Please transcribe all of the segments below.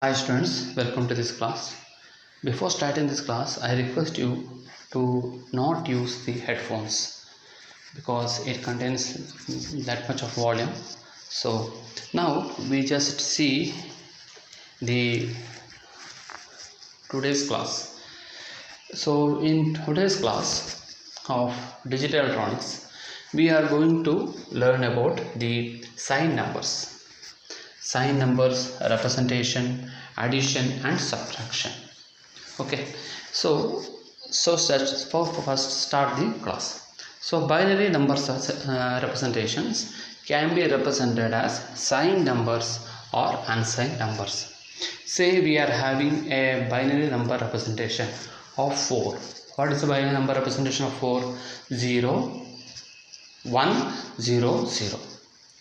Hi students, welcome to this class. Before starting this class, I request you to not use the headphones because it contains that much of volume. So now we just see the today's class. So in today's class of digital electronics, we are going to learn about the sign numbers, representation, addition and subtraction. Okay, so let's first start the class. So binary numbers representations can be represented as signed numbers or unsigned numbers. Say we are having a binary number representation of 4. What is the binary number representation of 4? 0 1 0 0.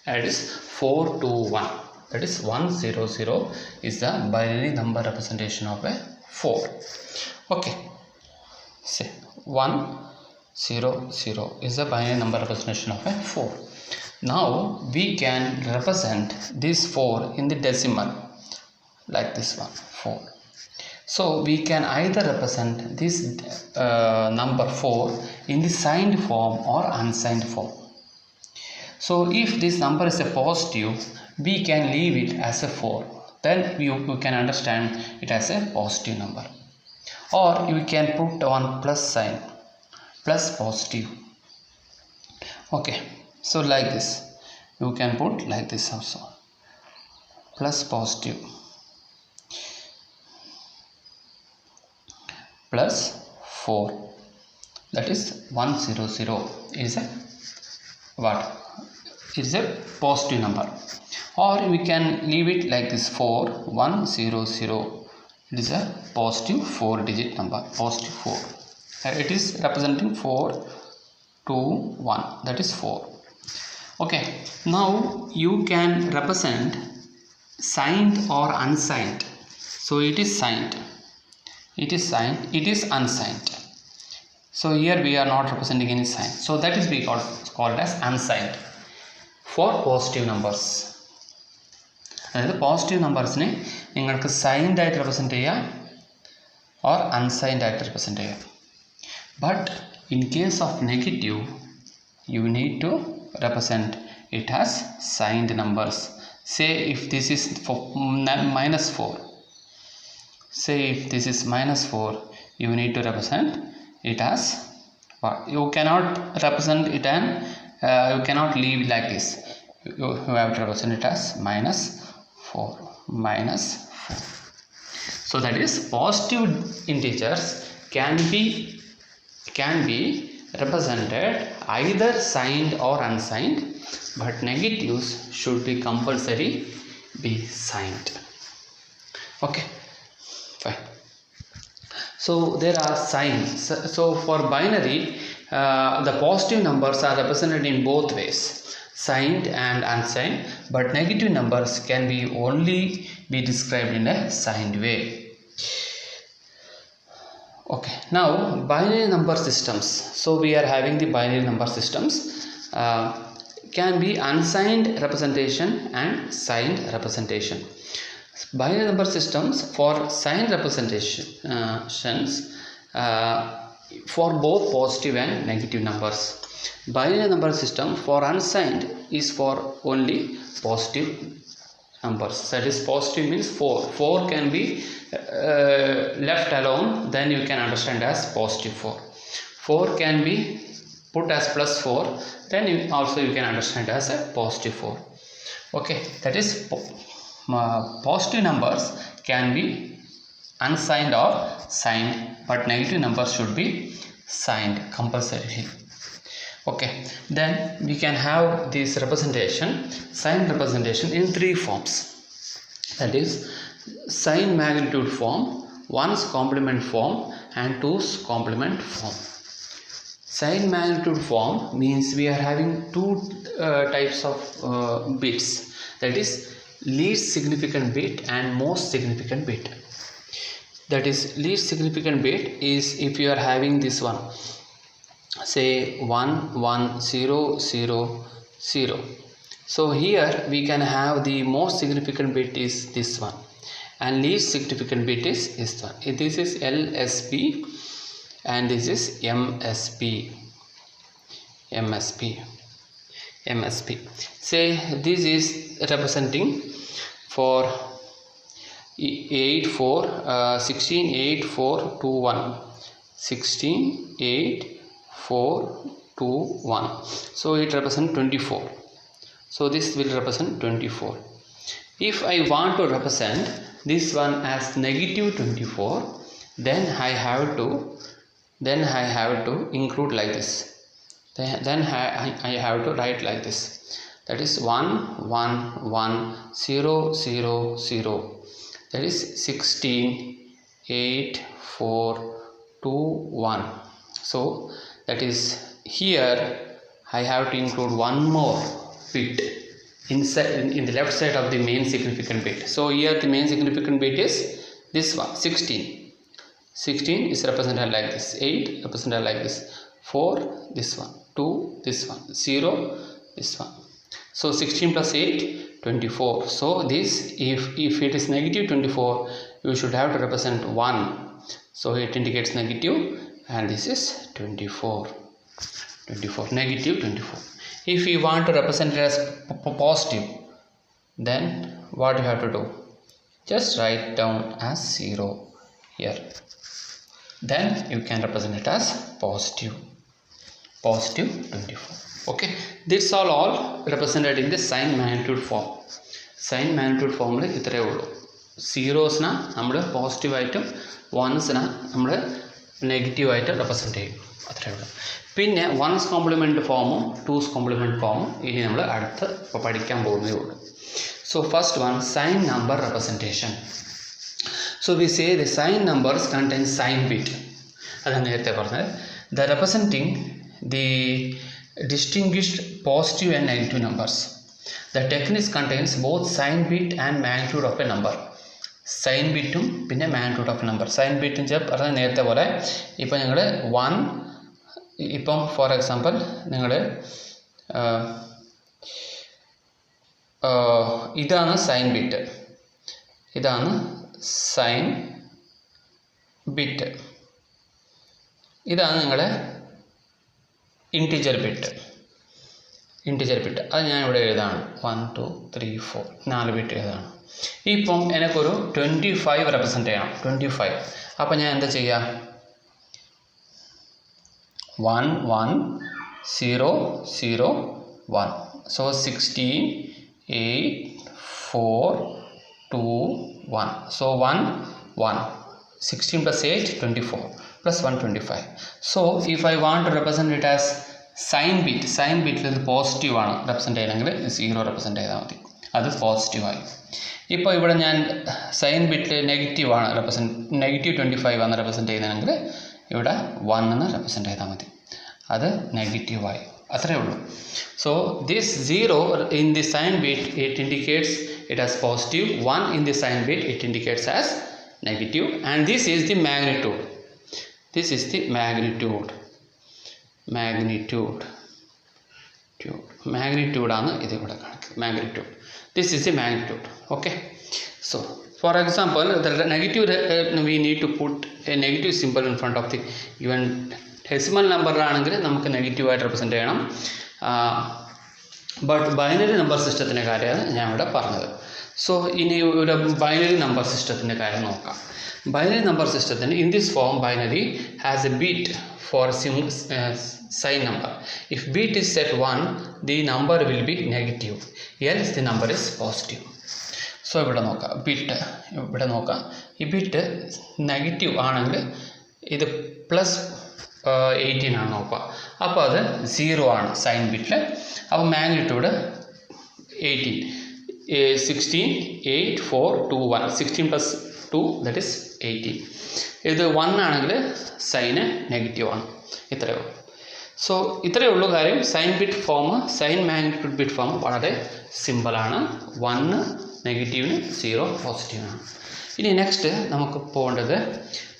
That is 4 to 1. That is 1 0 0 is the binary number representation of a 4. Okay, say 1 0 0 is the binary number representation of a 4. Now we can represent this 4 in the decimal like this one 4. So we can either represent this number 4 in the signed form or unsigned form. So if this number is a positive, we can leave it as a 4. Then you can understand it as a positive number. Or you can put one plus sign, plus positive. Okay, so like this. You can put like this also. Plus positive. Plus 4. That is 1 0 0 is a what? It is a positive number. Or we can leave it like this 4 1 0 0. It is a positive 4 digit number, positive 4. It is representing 4 2 1, that is 4. Okay, now you can represent signed or unsigned. So it is signed, it is signed, it is unsigned. So here we are not representing any sign. So that is called as unsigned for positive numbers. അതായത് positive നമ്പേഴ്സിനെ നിങ്ങൾക്ക് signed ആയിട്ട് represent ചെയ്യാം or unsigned ആയിട്ട് represent ചെയ്യാം. But in case of negative you need to represent it as signed numbers. Say if this is -4, say if this is -4, you need to represent it as what? You cannot represent it and you cannot leave like this. You have to represent it as -4. So that is positive integers can be represented either signed or unsigned, but negatives should be compulsory be signed. Okay, fine. So there are signs. So for binary, the positive numbers are represented in both ways, signed and unsigned, but negative numbers can be only be described in a signed way. Okay, now binary number systems. So we are having the binary number systems can be unsigned representation and signed representation. Binary number systems for signed representations for both positive and negative numbers. Binary number system for unsigned is for only positive numbers. That is, positive means 4. 4 can be left alone, then you can understand as positive 4. 4 can be put as +4, then you can understand as a positive 4. Okay, that is positive numbers can be unsigned or signed, but negative numbers should be signed compulsorily. Okay, then we can have this representation, signed representation, in 3 forms. That is, sign magnitude form, 1's complement form and 2's complement form. Sign magnitude form means we are having 2 types of bits, that is least significant bit and most significant bit. That is, least significant bit is if you are having this one, say 1 1 0 0 0. So here we can have the most significant bit is this one, and least significant bit is this one. This is LSB and this is MSB. Say this is representing for 168421. So it represents 24. So this will represent 24. If I want to represent this one as negative 24, then I have to include like this. Then I have to write like this. That is 1 1 1 0 0 0. That is 16 8 4 2 1. So that is here I have to include one more bit inside in the left side of the main significant bit. So here the main significant bit is this one, 16. 16 is represented like this, 8 represented like this, 4 this one, 2 this one, 0 this one. So 16 plus 8 24. So this if it is negative 24, you should have to represent 1. So it indicates negative, and this is 24. Negative 24. If you want to represent it as positive, then what you have to do? Just write down as 0 here. Then you can represent it as positive 24. Okay, this all represented in the sign magnitude form. Sign magnitude form il itre ullu. Zeros na nammal positive item, ones na nammal negative item represent cheyum. Athre ullu. പിന്നെ one's complement ഫോമും two's complement ഫോമും ഇനി നമ്മൾ അടുത്ത് ഇപ്പോൾ പഠിക്കാൻ പോകുന്നേ ഉള്ളൂ. So first one, sign number representation. So we say the sign numbers contain sign bit. അതാണ് നേരത്തെ പറഞ്ഞത്. The representing the distinguished positive and negative numbers. The techniques contains both sign bit and magnitude of a number. Sign ബിറ്റും പിന്നെ magnitude of a number. Sign ബിറ്റും പറഞ്ഞാൽ നേരത്തെ പോലെ ഇപ്പോൾ ഞങ്ങൾ 1 ഇപ്പം ഫോർ എക്സാമ്പിൾ നിങ്ങൾ ഇതാണ് സൈൻ ബിറ്റ്, ഇതാണ് സൈൻ ബിറ്റ്, ഇതാണ് നിങ്ങളുടെ ഇൻറ്റിജർ ബിറ്റ്. അത് ഞാൻ ഇവിടെ എഴുതാണ് 1 2 3 4 4 ബിറ്റ് എഴുതാണ്. ഇപ്പം എനിക്കൊരു 25 റെപ്രസെൻറ്റ് ചെയ്യണം. 25. അപ്പം ഞാൻ എന്താ ചെയ്യുക? 1 1 0 0 1. So 16 8 4 2 1. So 1 1. 16 plus 8 24 plus 1 25. So if I want to represent it as sign bit ഇത് പോസിറ്റീവ് ആണ് റെപ്രസെൻറ്റ് ചെയ്യണമെങ്കിൽ 0 റെപ്രസെൻറ്റ് ചെയ്താൽ മതി, അത് പോസിറ്റീവായി. ഇപ്പോൾ ഇവിടെ ഞാൻ സൈൻ ബിറ്റ് നെഗറ്റീവ് ആണ് നെഗറ്റീവ് 25 ആണ് റെപ്രസെൻറ്റ് ചെയ്യുന്നതെങ്കിൽ ഇവിടെ 1 എന്ന് റെപ്രസെൻറ്റ് ചെയ്താൽ മതി, അത് നെഗറ്റീവായി. അത്രയേ ഉള്ളൂ. So this 0 in the sign bit it indicates it as positive, 1 in the sign bit it indicates as negative, and this is the magnitude. Magnitude ആണ് ഇത് ഇവിടെ കാണിക്കുന്നത്. magnitude. This is the magnitude. Okay. So for example, the negative we need to put a negative symbol in front of the given decimal number ആണെങ്കിൽ നമുക്ക് നെഗറ്റീവായിട്ട് represent ചെയ്യണം. But binary number സിസ്റ്റത്തിൻ്റെ കാര്യമാണ് ഞാൻ ഇവിടെ പറഞ്ഞത്. സോ ഇനി ഒരു ബൈനറി നമ്പർ സിസ്റ്റത്തിൻ്റെ കാര്യം നോക്കാം. ബൈനറി നമ്പർ സിസ്റ്റത്തിന് in this form binary has A bit for sign number. If bit is set 1, the number will be negative, else the number is positive. So ഇവിടെ നോക്കാം, ഈ ബിറ്റ് നെഗറ്റീവ് ആണെങ്കിൽ ഇത് plus 18 ആണ് നോക്കുക. അപ്പോൾ അത് 0 ആണ് സൈൻ ബിറ്റിൽ. അപ്പോൾ മാഗ്നിറ്റ്യൂഡ് 18 16 8 4 2 1. 16 plus 2 that is 18. ഇത് 1 ആണെങ്കിൽ സൈന് നെഗറ്റീവ് ആണ്. ഇത്രയേ ഉള്ളൂ. സോ ഇത്രയേ ഉള്ളൂ കാര്യം. Sign bit form, sign magnitude bit form വളരെ സിമ്പിളാണ്. 1 നെഗറ്റീവിന് 0 പോസിറ്റീവാണ്. ഇനി നെക്സ്റ്റ് നമുക്ക് പോകേണ്ടത്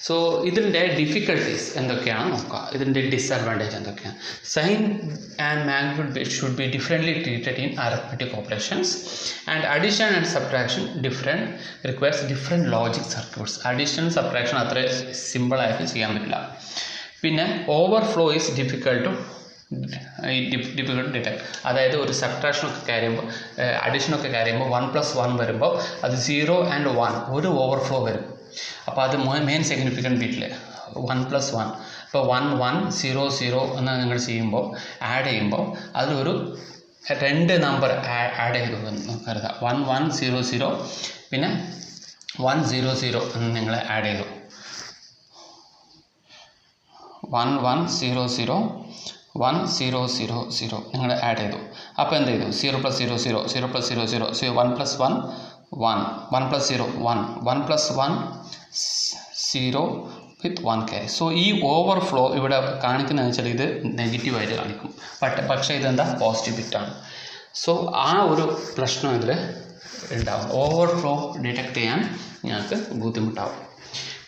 സോ ഇതിൻ്റെ ഡിഫിക്കൽട്ടീസ് എന്തൊക്കെയാണ് നോക്കുക. ഇതിൻ്റെ ഡിസഡ്വാൻറ്റേജ് എന്തൊക്കെയാണ്. Sign and magnitude should be differently treated in arithmetic operations and addition and subtraction requires different logic circuits. Addition subtraction അത്ര സിമ്പിളായിട്ട് ചെയ്യാൻ പറ്റില്ല. പിന്നെ overflow is difficult to detect. അതായത് ഒരു സബ്ട്രാക്ഷനൊക്കെ കാര്യമ്പോൾ അഡീഷനൊക്കെ കാര്യമ്പോൾ 1+1 വരുമ്പോൾ അത് 0 and 1 ഒരു ഓവർഫ്ലോ വരും. അപ്പോൾ അത് മെയിൻ സിഗ്നിഫിക്കൻറ്റ് ബിറ്റിൽ 1+1 ഇപ്പോൾ 1 1 0 0 എന്ന് നിങ്ങൾ ചെയ്യുമ്പോൾ ആഡ് ചെയ്യുമ്പോൾ അതിലൊരു 2 നമ്പർ ആഡ് ചെയ്തു കരുതുക. 1 1 0 0 പിന്നെ 1 0 0 എന്ന് നിങ്ങൾ ആഡ് ചെയ്തു. 1 1 0 0 1 0 0 0 നിങ്ങൾ ആഡ് ചെയ്തു. അപ്പോൾ എന്ത് ചെയ്തു? 0 + 0 0 0 + 0 0 0 1 + 1 1 1 + 0 1 1 + 1 0 with 1 carry. സോ ഈ ഓവർഫ്ലോ ഇവിടെ കാണിക്കുന്നതെന്ന് വെച്ചാൽ ഇത് നെഗറ്റീവായിട്ട് കാണിക്കും. പക്ഷേ ഇതെന്താ പോസിറ്റീവ് ബിറ്റാണ്. സോ ആ ഒരു പ്രശ്നം ഇതിൽ ഉണ്ടാവും. ഓവർഫ്ലോ ഡിറ്റക്ട് ചെയ്യാൻ ഞങ്ങൾക്ക് ബുദ്ധിമുട്ടാവും.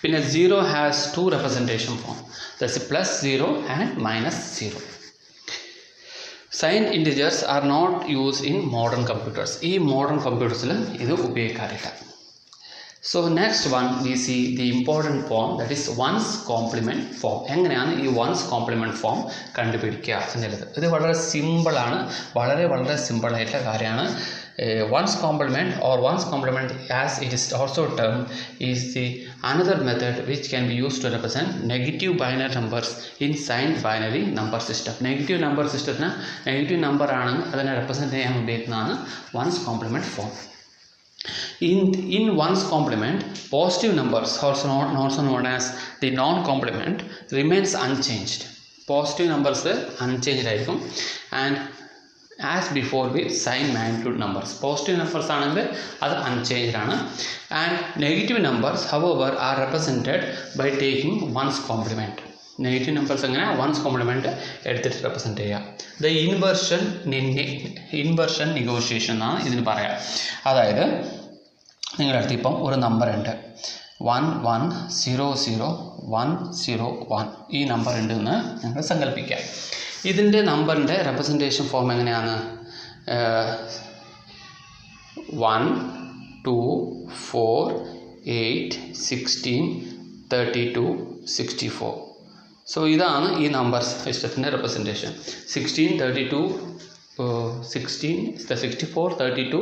പിന്നെ 0 has 2 representation form. That's +0 and -0. Sign integers are not use in modern computers. ഈ മോഡേൺ കമ്പ്യൂട്ടേഴ്സിൽ ഇത് ഉപയോഗിക്കാറില്ല. So next one we see the important form, that is one's complement form. എങ്ങനെയാണ് ഈ വൺസ് കോംപ്ലിമെൻറ്റ് ഫോം കണ്ടുപിടിക്കുക എന്നുള്ളത്? ഇത് വളരെ സിമ്പിളാണ്, വളരെ സിമ്പിളായിട്ടുള്ള കാര്യമാണ്. One's complement or one's complement, as it is also termed, is the another method which can be used to represent negative binary numbers in signed binary number system. Negative number system negative number ആണ് അതിനെ represent ചെയ്യാൻ ഉപയോഗിക്കുന്നതാണ് one's complement form. In one's complement, positive numbers, also known as the non-complement, remains unchanged. Positive numbers unchanged ആയിരിക്കും. And as before with sign magnitude numbers, positive numbers ആണെങ്കിൽ അത് unchanged ആണ്. And negative numbers however are represented by taking one's complement. Negative numbers എങ്ങനെ once compliment എടുത്തിട്ട് represent ചെയ്യുക. The inversion negotiation എന്നാണ് ഇതിന് പറയുക. അതായത് നിങ്ങളുടെ അടുത്ത് ഇപ്പം ഒരു നമ്പർ ഉണ്ട് 1 1 0 0 1 0 1 ഈ നമ്പർ ഉണ്ട് എന്ന് ഞങ്ങൾ സങ്കല്പിക്കുക. ഇതിൻ്റെ നമ്പറിൻ്റെ റെപ്രസെൻറ്റേഷൻ ഫോം എങ്ങനെയാണ്? 1 2 4 8 16 32 64. സോ ഇതാണ് ഈ നമ്പർ സിസ്റ്റത്തിൻ്റെ റെപ്രസെൻറ്റേഷൻ. 16 32 16 64 32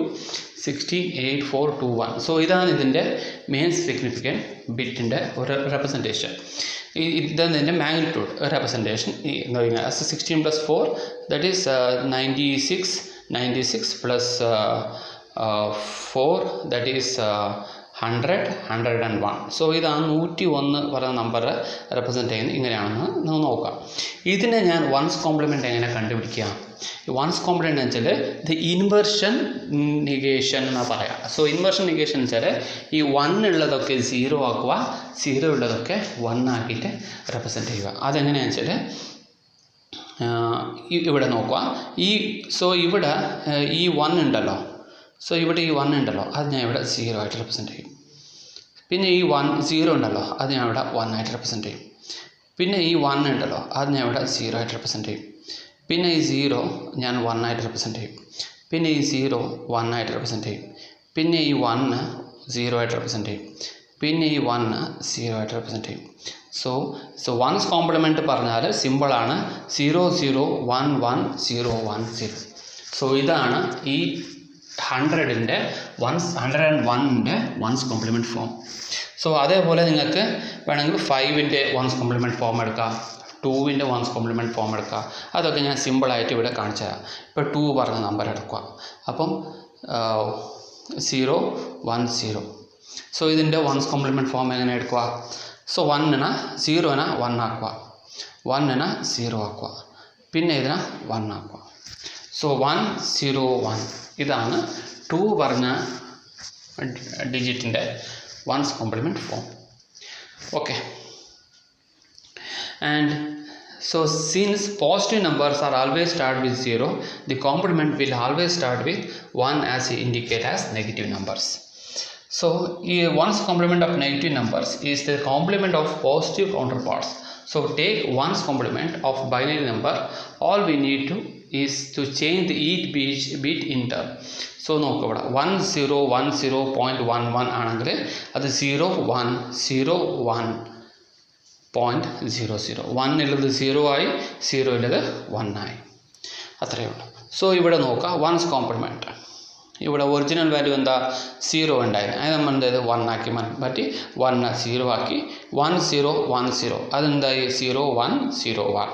16 8 4 2 1. സോ ഇതാണ് ഇതിൻ്റെ മെയിൻ സിഗ്നിഫിക്കൻറ്റ് ബിറ്റിൻ്റെ ഒരു റെപ്രസെൻറ്റേഷൻ. ഇതാണ് ഇതിൻ്റെ മാഗ്നിറ്റ്യൂഡ് റെപ്രസെൻറ്റേഷൻ. എന്ന് പറഞ്ഞാൽ 16 + 4 that is 96 96 + 4 that is 100 101. So ഇതാണ് 101 പറയുന്ന നമ്പർ റെപ്രസെൻറ്റ് ചെയ്യുന്നത്. ഇങ്ങനെയാണെന്ന് നിങ്ങൾ നോക്കാം. ഇതിനെ ഞാൻ വൺസ് കോംപ്ലിമെൻറ്റ് എങ്ങനെ കണ്ടുപിടിക്കുക? വൺസ് കോംപ്ലിമെൻറ്റ് എന്ന് വെച്ചാൽ ദ ഇൻവെർഷൻ നെഗേഷൻ എന്നാണ് പറയുക. സോ ഇൻവെർഷൻ നെഗേഷൻ എന്ന് വെച്ചാൽ ഈ 1 ഉള്ളതൊക്കെ 0 ആക്കുക, 0 ഉള്ളതൊക്കെ 1 ആക്കിയിട്ട് റെപ്രസെൻറ്റ് ചെയ്യുക. അതെങ്ങനെയാണെന്ന് വെച്ചാൽ ഇവിടെ നോക്കുക. ഇവിടെ ഈ 1 ഉണ്ടല്ലോ, സോ ഇവിടെ ഈ 1 ഉണ്ടല്ലോ, അത് ഞാൻ ഇവിടെ 0 ആയിട്ട് റെപ്രസെൻറ്റ് ചെയ്യും. പിന്നെ ഈ 0 ഉണ്ടല്ലോ, അത് ഞാൻ ഇവിടെ 1 ആയിട്ട് റെപ്രസെൻറ്റ് ചെയ്യും. പിന്നെ ഈ 1 ഉണ്ടല്ലോ, അത് ഞാൻ ഇവിടെ 0 ആയിട്ട് റെപ്രസെൻറ്റ് ചെയ്യും. പിന്നെ ഈ 0 ഞാൻ 1 ആയിട്ട് റെപ്രസെൻറ്റ് ചെയ്യും. പിന്നെ ഈ 0 1 ആയിട്ട് റെപ്രസെൻറ്റ് ചെയ്യും. പിന്നെ ഈ 1 0 ആയിട്ട് റെപ്രസെൻറ്റ് ചെയ്യും. പിന്നെ ഈ 1 0 ആയിട്ട് റെപ്രസെൻറ്റ് ചെയ്യും. സോ വൺസ് കോംപ്ലിമെൻറ്റ് പറഞ്ഞാൽ സിമ്പിളാണ് 0 0 1 1 0 1 0. സോ ഇതാണ് ഈ 101ൻ്റെ വൺസ് കോംപ്ലിമെൻറ്റ് ഫോം. സോ അതേപോലെ നിങ്ങൾക്ക് വേണമെങ്കിൽ 5ൻ്റെ വൺസ് കോംപ്ലിമെൻറ്റ് ഫോം എടുക്കാം, 2ൻ്റെ വൺസ് കോംപ്ലിമെൻറ്റ് ഫോം എടുക്കുക. അതൊക്കെ ഞാൻ സിമ്പിളായിട്ട് ഇവിടെ കാണിച്ചു തരാം. ഇപ്പോൾ 2 പറഞ്ഞ നമ്പർ എടുക്കുക. അപ്പം 0 1 0. സോ ഇതിൻ്റെ വൺസ് കോംപ്ലിമെൻറ്റ് ഫോം എങ്ങനെ എടുക്കുക? സോ 1നെ 0നെ 1 ആക്കുക, 1നെ 0 ആക്കുക, പിന്നെ ഇതിനെ 1 ആക്കുക. സോ 1 0 1 ഇതാണ് 2 പറഞ്ഞ ഡിജിറ്റിൻ്റെ one's complement form. Okay. And so since positive numbers are always start with 0, the complement will always start with 1 as indicate as negative numbers. So ones complement of negative numbers is the complement of positive counterparts. So take ones complement of binary number. All we need to is to change the each bit in term. So നോക്കുക ഇവിടെ 1010.11 ആണെങ്കിൽ അത് 0101.00 1 ഉള്ളത് 0 ആയി 0 ഉള്ളത് 1 ആയി അത്രയേ ഉള്ളൂ. സോ ഇവിടെ നോക്കുക വൺസ് കോംപ്ലിമെൻറ്റ് ഇവിടെ ഒറിജിനൽ വാല്യൂ എന്താ 0 ഉണ്ടായിരുന്നു അത് നമ്മൾ എന്തായത് 1 ആക്കി മാറ്റി 1 0 ആക്കി 1010 അതെന്തായി 0101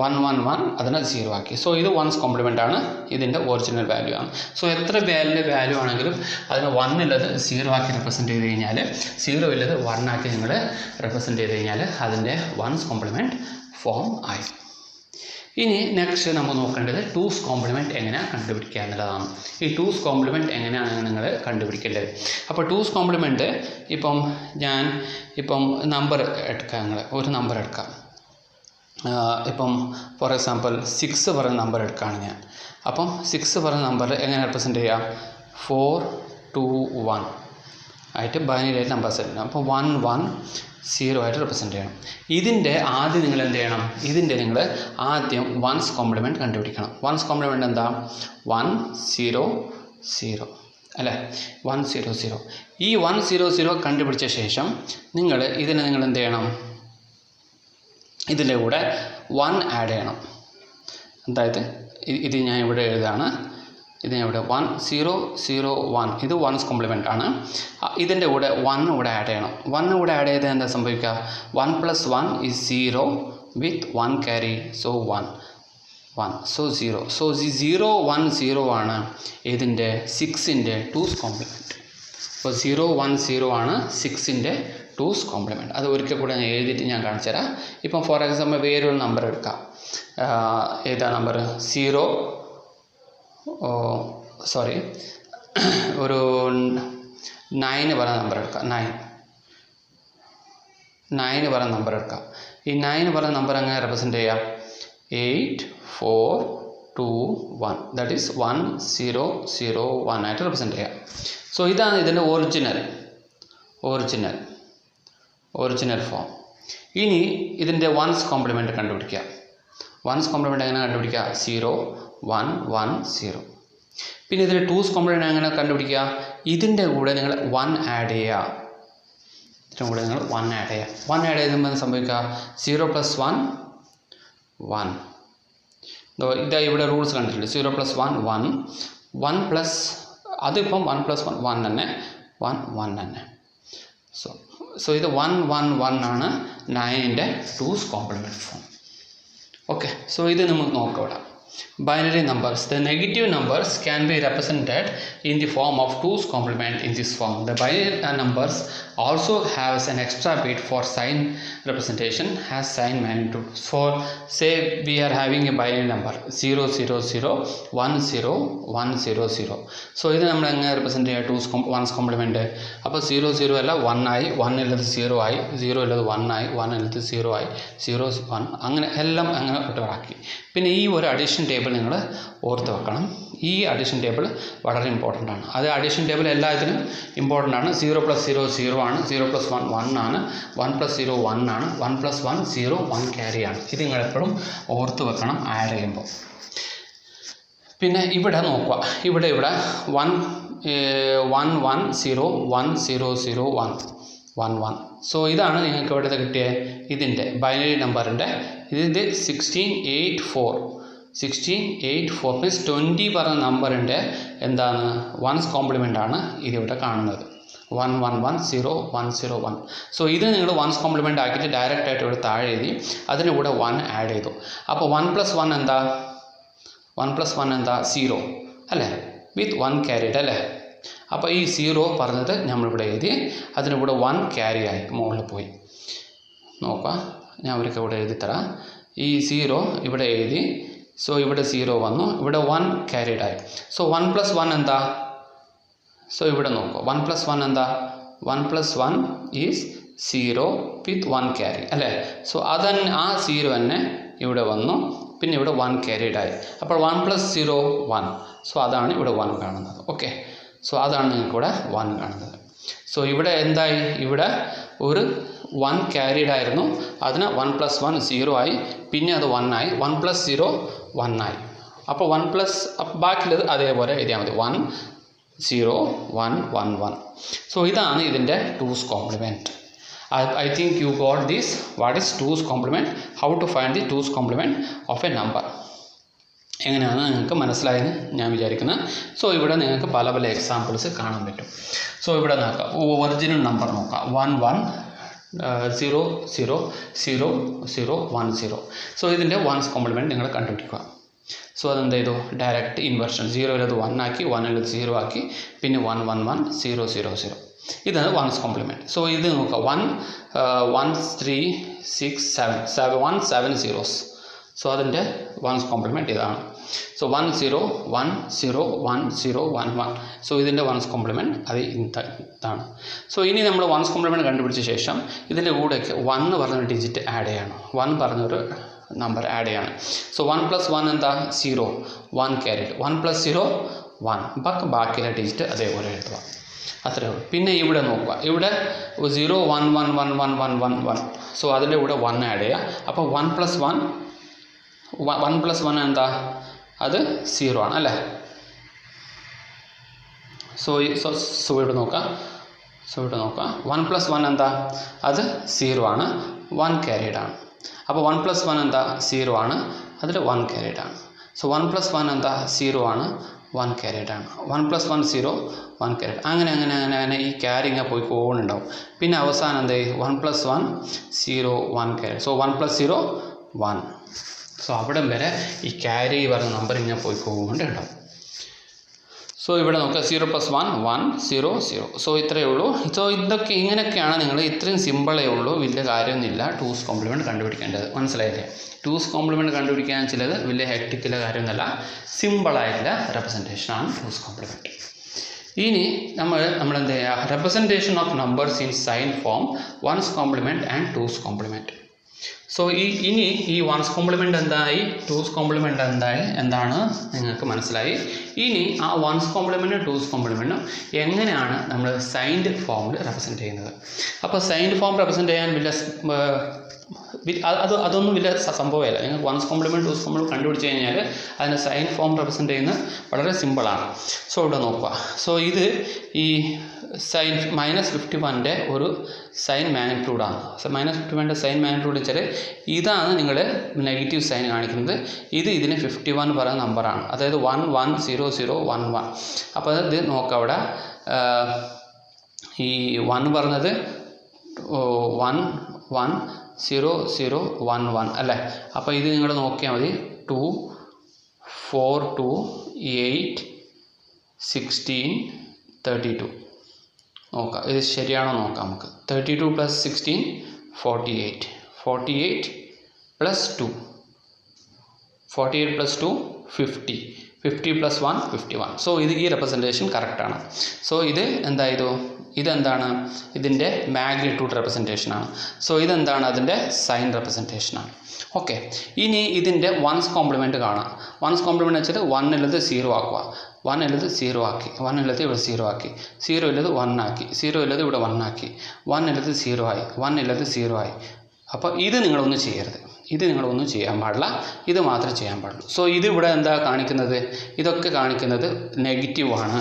111 അതിനെ 0 ആക്കി. സോ ഇത് വൺസ് കോംപ്ലിമെൻ്റ് ആണ്, ഇതിൻ്റെ ഒറിജിനൽ വാല്യൂ ആണ്. സോ എത്ര വാല്യൂ ആണെങ്കിലും അതിന് 1 ഉള്ളത് 0 ആക്കി റെപ്രസെൻറ്റ് ചെയ്ത് കഴിഞ്ഞാൽ 0 ഉള്ളത് 1 ആക്കി നിങ്ങൾ റെപ്രസെൻറ്റ് ചെയ്ത് കഴിഞ്ഞാൽ അതിൻ്റെ വൺസ് കോംപ്ലിമെൻറ്റ് ഫോം ആയി. ഇനി നെക്സ്റ്റ് നമ്മൾ നോക്കേണ്ടത് ടൂസ് കോംപ്ലിമെൻറ്റ് എങ്ങനെ കണ്ടുപിടിക്കുക എന്നുള്ളതാണ്. ഈ ടൂസ് കോംപ്ലിമെൻറ്റ് എങ്ങനെയാണ് നിങ്ങൾ കണ്ടുപിടിക്കേണ്ടത്? അപ്പോൾ ടൂസ് കോംപ്ലിമെൻറ്റ് ഞാൻ നമ്പർ എടുക്കാം, ഒരു നമ്പർ എടുക്കാം. ഇപ്പം ഫോർ എക്സാമ്പിൾ 6 പറയുന്ന നമ്പർ എടുക്കുകയാണ് ഞാൻ. അപ്പം 6 പറയുന്ന നമ്പർ എങ്ങനെ റെപ്രസെൻറ്റ് ചെയ്യാം? 4 2 1 ആയിട്ട് ബൈനറി ആയിട്ട് നമ്പേഴ്സ് എടുക്കണം. അപ്പോൾ 1 1 0 ആയിട്ട് റെപ്രസെൻറ്റ് ചെയ്യണം. ഇതിൻ്റെ ആദ്യം നിങ്ങൾ എന്ത് ചെയ്യണം? ഇതിൻ്റെ നിങ്ങൾ ആദ്യം വൺസ് കോംപ്ലിമെൻറ്റ് കണ്ടുപിടിക്കണം. വൺസ് കോംപ്ലിമെൻറ്റ് എന്താ? 1 0 0 അല്ലേ? 1 0 0. ഈ 1 0 0 കണ്ടുപിടിച്ച ശേഷം നിങ്ങൾ എന്ത് ചെയ്യണം? ഇതിൻ്റെ കൂടെ 1 ആഡ് ചെയ്യണം. അതായത് ഇത് ഞാൻ ഇവിടെ എഴുതാണ്. ഇതിനിവിടെ 1 0 0 1 ഇത് വൺസ് കോംപ്ലിമെൻ്റ് ആണ്. ഇതിൻ്റെ കൂടെ 1 ഇവിടെ ആഡ് ചെയ്യണം. 1 ഇവിടെ ആഡ് ചെയ്താൽ എന്താ സംഭവിക്കുക? 1 + 1 is 0 with 1 carry, so 1 1 so 0. So 0 1 0 ആണ് ഇതിൻ്റെ 6ൻ്റെ ടൂസ് കോംപ്ലിമെൻറ്റ്. അപ്പോൾ 0 1 0 ആണ് 6ൻ്റെ ടൂസ് കോംപ്ലിമെൻറ്റ്. അത് ഒരിക്കൽ കൂടെ ഞാൻ എഴുതിയിട്ട് ഞാൻ കാണിച്ചു തരാം. ഇപ്പം ഫോർ എക്സാമ്പിൾ വേറൊരു നമ്പർ എടുക്കാം. ഏതാ നമ്പർ? ഒരു 9 പറയുന്ന നമ്പർ എടുക്കാം. 9 പറയുന്ന നമ്പർ എടുക്കാം. ഈ 9 പറയുന്ന നമ്പർ എങ്ങനെ റെപ്രസെൻറ്റ് ചെയ്യാം? 8 4 2 1 ദാറ്റ് ഈസ് 1 0 0 1 ആയിട്ട് റെപ്രസെൻറ്റ് ചെയ്യാം. സോ ഇതാണ് ഇതിൻ്റെ ഒറിജിനൽ ഫോം. ഇനി ഇതിൻ്റെ വൺസ് കോംപ്ലിമെൻറ്റ് കണ്ടുപിടിക്കുക. വൺസ് കോംപ്ലിമെൻറ്റ് എങ്ങനെ കണ്ടുപിടിക്കുക? 0 1 1 0. പിന്നെ ഇതിൽ ടൂസ് കോംപ്ലിമെൻറ്റ് എങ്ങനെ കണ്ടുപിടിക്കുക? ഇതിൻ്റെ കൂടെ നിങ്ങൾ 1 ആഡ് ചെയ്യുക. 1 ആഡ് ചെയ്യുമ്പോൾ സംഭവിക്കുക 0 + 1 1. ഇതാ ഇവിടെ റൂൾസ് കണ്ടിട്ടുണ്ട്. 0 + 1 1 1 പ്ലസ് അതിപ്പം 1 + 1 1 തന്നെ 1 1 തന്നെ. സോ ഇത് 1 1 1 ആണ് 9ൻ്റെ two's complement form. Okay, so ഇത് നമുക്ക് നോക്കാം ഇവിടെ. Binary numbers. The negative numbers can be represented in the form of two's complement in this form. The binary numbers also has an extra bit for sign representation has sign magnitude. So say we are having a binary number 0 0 0 1 0 1 0 0. So ഇത് നമ്മൾ എങ്ങനെ represent ചെയ്യുക? Two's once compliment. അപ്പോൾ 0 0 അല്ല 1 ആയി, 1 ഉള്ളത് 0 ആയി, 0 ഉള്ളത് 1 ആയി, 1 ഉള്ളത് 0 ആയി, 0 1 അങ്ങനെ എല്ലാം അങ്ങനെ ഒറ്റവാക്കി. പിന്നെ ഈ ഒരു അഡീഷൻ ടേബിൾ നിങ്ങൾ ഓർത്ത് വെക്കണം. ഈ അഡീഷൻ ടേബിൾ വളരെ ഇമ്പോർട്ടൻ്റ് ആണ്. അത് അഡീഷൻ ടേബിൾ എല്ലാത്തിനും ഇമ്പോർട്ടൻ്റ് ആണ്. 0 + 0 0 ആണ്, 0 + 1 1 ആണ്, 1 + 0 1 ആണ്, 1 + 1 0 1 ക്യാരി ആണ്. ഇത് നിങ്ങൾ എപ്പോഴും ഓർത്ത് വെക്കണം ആഡ് ചെയ്യുമ്പോൾ. പിന്നെ ഇവിടെ നോക്കുക, ഇവിടെ 1 1 1 0 1 0 0 1 1 1. സോ ഇതാണ് നിങ്ങൾക്ക് ഇവിടെ കിട്ടിയ ഇതിൻ്റെ ബൈനറി നമ്പറിൻ്റെ ഇതിൻ്റെ 16 8 4 മീൻസ് 20 പറഞ്ഞ നമ്പറിൻ്റെ എന്താണ് വൺസ് കോംപ്ലിമെൻ്റ് ആണ് ഇതിവിടെ കാണുന്നത്. 1 1 1 0 1 0 1. സോ ഇത് നിങ്ങൾ വൺസ് കോംപ്ലിമെൻ്റ് ആക്കിയിട്ട് ഡയറക്റ്റ് ആയിട്ട് ഇവിടെ താഴെ എഴുതി അതിന് കൂടെ 1 ആഡ് ചെയ്തു. അപ്പോൾ 1 + 1 എന്താ? 1 + 1 എന്താ? 0 അല്ലേ? വിത്ത് 1 ക്യാരിഡ് അല്ലേ? അപ്പോൾ ഈ 0 പറഞ്ഞത് നമ്മളിവിടെ എഴുതി, അതിന് കൂടെ 1 ക്യാരി ആയി മുകളിൽ പോയി. നോക്കാം, ഞാൻ അവർക്ക് ഇവിടെ എഴുതി തരാം. ഈ 0 ഇവിടെ എഴുതി, സോ ഇവിടെ 0 വന്നു, ഇവിടെ 1 ക്യാരിഡ് ആയി. സോ 1 + 1 എന്താ? സോ ഇവിടെ നോക്കുക, 1 + 1 എന്താ? 1 + 1 ഈസ് 0 വിത്ത് 1 ക്യാരി അല്ലേ? സോ അതന്നെ ആ 0 തന്നെ ഇവിടെ വന്നു, പിന്നെ ഇവിടെ 1 ക്യാരിഡ് ആയി. അപ്പോൾ 1 + 0 1. സോ അതാണ് ഇവിടെ 1 കാണുന്നത്. ഓക്കെ, സോ അതാണ് നിങ്ങൾക്ക് ഇവിടെ 1 കാണുന്നത്. സോ ഇവിടെ എന്തായി, ഇവിടെ ഒരു 1 ക്യാരിഡ് ആയിരുന്നു, അതിന് 1 + 1 0 ആയി, പിന്നെ അത് 1 ആയി, 1 + 0 1 ആയി. അപ്പോൾ 1+ ബാക്കിയുള്ളത് അതേപോലെ എഴുതിയാൽ മതി, 1 0 1 1 1. സോ ഇതാണ് ഇതിൻ്റെ 2's complement. I think you got this. What is 2's complement? How to find the 2's complement of a number? എങ്ങനെയാണ് നിങ്ങൾക്ക് മനസ്സിലായെന്ന് ഞാൻ വിചാരിക്കുന്നത്. സോ ഇവിടെ നിങ്ങൾക്ക് പല പല എക്സാമ്പിൾസ് കാണാൻ പറ്റും. സോ ഇവിടെ നോക്കാം, ഒറിജിനൽ നമ്പർ നോക്കാം, 1 1 0 0 0 0 1 0. സോ ഇതിൻ്റെ 1's complement നിങ്ങൾ കണ്ടുപിടിക്കുക. സോ അതെന്ത് ചെയ്തു, ഡയറക്റ്റ് ഇൻവേർഷൻ, 0 1 ആക്കി, 1 0 ആക്കി, പിന്നെ 1 1 1 0 0 0. ഇതാണ് 1's complement. സോ ഇത് നോക്കുക, 1 1 3 6 7 1 7 zeros. സോ അതിൻ്റെ 1's complement ഇതാണ്. സോ 1 0 1 0 1 0 1 1. സോ ഇതിൻ്റെ 1's complement അത് ഇതാണ്. സോ ഇനി നമ്മൾ 1's complement കണ്ടുപിടിച്ച ശേഷം ഇതിൻ്റെ കൂടെയൊക്കെ 1 പറഞ്ഞൊരു ഡിജിറ്റ് ആഡ് ചെയ്യണം, 1 പറഞ്ഞൊരു നമ്പർ ആഡ് ചെയ്യണം. സോ 1 + 1 എന്താ, 0, 1 ക്യാരിഡ്, 1 + 0 1, ബാക്കിയുള്ള ഡിജിറ്റ് അതേപോലെ എഴുതുക, അത്രയേ ഉള്ളൂ. പിന്നെ ഇവിടെ നോക്കുക, ഇവിടെ 0 1 1 1 1 1 1 1. സോ അതിൻ്റെ കൂടെ 1 ആഡ് ചെയ്യുക. അപ്പോൾ 1 + 1 + 1 എന്താ, അത് 0 ആണ് അല്ലേ. സോ ഇവിടെ നോക്കുക, 1 + 1 എന്താ, അത് 0 ആണ്, 1 ക്യാരിഡ് ആണ്. അപ്പോൾ 1 + 1 എന്താ, 0 ആണ്, അതിൽ 1 ക്യാരിഡ് ആണ്. സോ 1 + 1 എന്താ, 0 ആണ്, 1 ക്യാരിഡ് ആണ്. 1 + 1 0 1 ക്യാരിഡ്. അങ്ങനെ ഈ ക്യാരിങ് പോയി പോകുന്നുണ്ടാവും. പിന്നെ അവസാനം എന്ത് ചെയ്യും, 1 + 1 0 1 ക്യാരിഡ്. സോ 1 + 0 1. സോ അവിടം വരെ ഈ ക്യാരി പറഞ്ഞ നമ്പർ ഇങ്ങനെ പോയി പോകുന്നുണ്ടാവും. സോ ഇവിടെ നോക്കുക, 0 + 1 1 0 0. സോ ഇത്രയേ ഉള്ളൂ. സോ ഇതൊക്കെ ഇങ്ങനെയൊക്കെയാണ് നിങ്ങൾ, ഇത്രയും സിമ്പിളേ ഉള്ളൂ, വലിയ കാര്യമൊന്നുമില്ല 2's complement കണ്ടുപിടിക്കേണ്ടത്. മനസ്സിലായില്ലേ? 2's complement കണ്ടുപിടിക്കാൻ ചിലത് വലിയ ഹെക്ടിക്കുള്ള കാര്യമൊന്നുമല്ല, സിമ്പിളായിട്ടുള്ള റെപ്രസെൻറ്റേഷനാണ് 2's complement. ഇനി നമ്മളെന്ത് ചെയ്യുക, representation of numbers in sign form, 1's complement and 2's complement. So ഇനി ഈ 1's complement എന്തായി, 2's complement എന്താണ് നിങ്ങൾക്ക് മനസ്സിലായി. ഇനി ആ 1's complement 2's complement എങ്ങനെയാണ് നമ്മൾ സൈൻഡ് ഫോമിൽ റെപ്രസെൻറ്റ് ചെയ്യുന്നത്. അപ്പോൾ സൈൻഡ് ഫോം റെപ്രസെൻറ്റ് ചെയ്യാൻ അതൊന്നും വലിയ സംഭവമല്ല. നിങ്ങൾ 1's complement 2's complement കണ്ടുപിടിച്ച് കഴിഞ്ഞാൽ അതിന് സൈൻ ഫോം റെപ്രസെൻറ്റ് ചെയ്യുന്നത് വളരെ സിമ്പിളാണ്. സോ ഇവിടെ നോക്കുക. സോ ഇത് ഈ സൈൻ -51ൻ്റെ ഒരു സൈൻ മാഗ്നിറ്റ്യൂഡാണ്. -51ൻ്റെ സൈൻ മാഗ്നിറ്റ്യൂഡ് വെച്ചാൽ ഇതാണ് നിങ്ങൾ നെഗറ്റീവ് സൈൻ കാണിക്കുന്നത്, ഇതിന് 51 പറയുന്ന നമ്പറാണ്, അതായത് 1 1 0 0 1 1. അപ്പോൾ ഇത് നോക്കുക, അവിടെ ഈ 1 പറഞ്ഞത് 1 1 0 0 1 1 അല്ലേ. അപ്പോൾ ഇത് നിങ്ങൾ നോക്കിയാൽ മതി, 2 4 2 8 16 32. നോക്കാം ഇത് ശരിയാണോ നോക്കാം നമുക്ക്. 32 + 16 48, 48 + 2 48 + 2 50, 50 + 1 51. സോ ഈ റെപ്രസെൻറ്റേഷൻ കറക്റ്റാണ്. സോ ഇതെന്താണ്, ഇതിൻ്റെ മാഗ്നിറ്റ്യൂഡ് റെപ്രസെൻറ്റേഷനാണ്. സോ ഇതെന്താണ്, അതിൻ്റെ സൈൻ റെപ്രസെൻറ്റേഷനാണ്. ഓക്കെ. ഇനി ഇതിൻ്റെ 1's complement കാണാം. 1's complement വെച്ചാൽ 1 ഉള്ളത് 0 ആക്കുക, 1 ഉള്ളത് 0 ആക്കി, 1 ഉള്ളത് ഇവിടെ 0 ആക്കി, 0 ഉള്ളത് 1 ആക്കി, 0 ഉള്ളത് ഇവിടെ 1 ആക്കി, 1 ഉള്ളത് 0 ആയി, 1 ഉള്ളത് 0 ആയി. അപ്പോൾ ഇത് നിങ്ങളൊന്നും ചെയ്യരുത്, ഇത് നിങ്ങളൊന്നും ചെയ്യാൻ പാടില്ല, ഇത് മാത്രമേ ചെയ്യാൻ പാടുള്ളൂ. സോ ഇതിവിടെ എന്താ കാണിക്കുന്നത്, ഇതൊക്കെ കാണിക്കുന്നത് നെഗറ്റീവാണ്.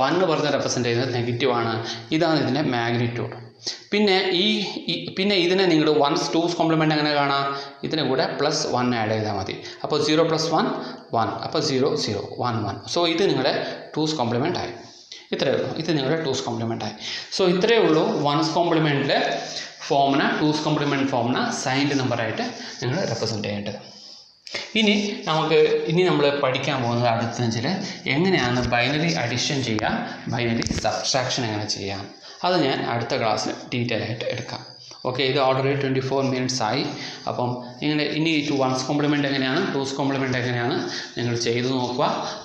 1 പറഞ്ഞ് റെപ്രസെൻറ്റ് ചെയ്യുന്നത് നെഗറ്റീവാണ്. ഇതാണ് ഇതിൻ്റെ മാഗ്നിറ്റ്യൂഡ്. പിന്നെ ഇതിനെ നിങ്ങൾ 2's complement എങ്ങനെ കാണാം, ഇതിന് കൂടെ +1 ആഡ് ചെയ്താൽ മതി. അപ്പോൾ 0 + 1 1, അപ്പോൾ 0 0 1 1. സോ ഇത് നിങ്ങളുടെ 2's complement ആയി. ഇത്രയേ ഉള്ളൂ, ഇത് നിങ്ങളുടെ 2's complement ആയി. സോ ഇത്രയേ ഉള്ളൂ 1's complementലെ ഫോമിനെ 2's complement ഫോമിനെ സൈൻഡ് നമ്പറായിട്ട് നിങ്ങൾ റെപ്രസെൻറ്റ് ചെയ്യേണ്ടത്. ഇനി നമ്മൾ പഠിക്കാൻ പോകുന്നത് അടുത്തെന്ന് വെച്ചാൽ എങ്ങനെയാണ് ബൈനറി അഡിഷൻ ചെയ്യുക, ബൈനറി സബ്ട്രാക്ഷൻ എങ്ങനെ ചെയ്യാം, അത് ഞാൻ അടുത്ത ക്ലാസ്സിൽ ഡീറ്റെയിൽ ആയിട്ട് എടുക്കാം. ഓക്കെ, ഇത് ഓൾറെഡി 24 minutes ആയി. അപ്പം ഇനി 1's complement എങ്ങനെയാണ്, 2's complement എങ്ങനെയാണ് നിങ്ങൾ ചെയ്തു നോക്കുക.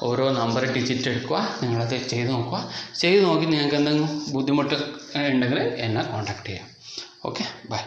ഓരോ നമ്പർ ഡിജിറ്റ് എടുക്കുക, നിങ്ങളത് ചെയ്ത് നോക്കുക. ചെയ്ത് നോക്കി നിങ്ങൾക്ക് എന്തെങ്കിലും ബുദ്ധിമുട്ട് ഉണ്ടെങ്കിൽ എന്നെ കോൺടാക്റ്റ് ചെയ്യാം. Okay, by.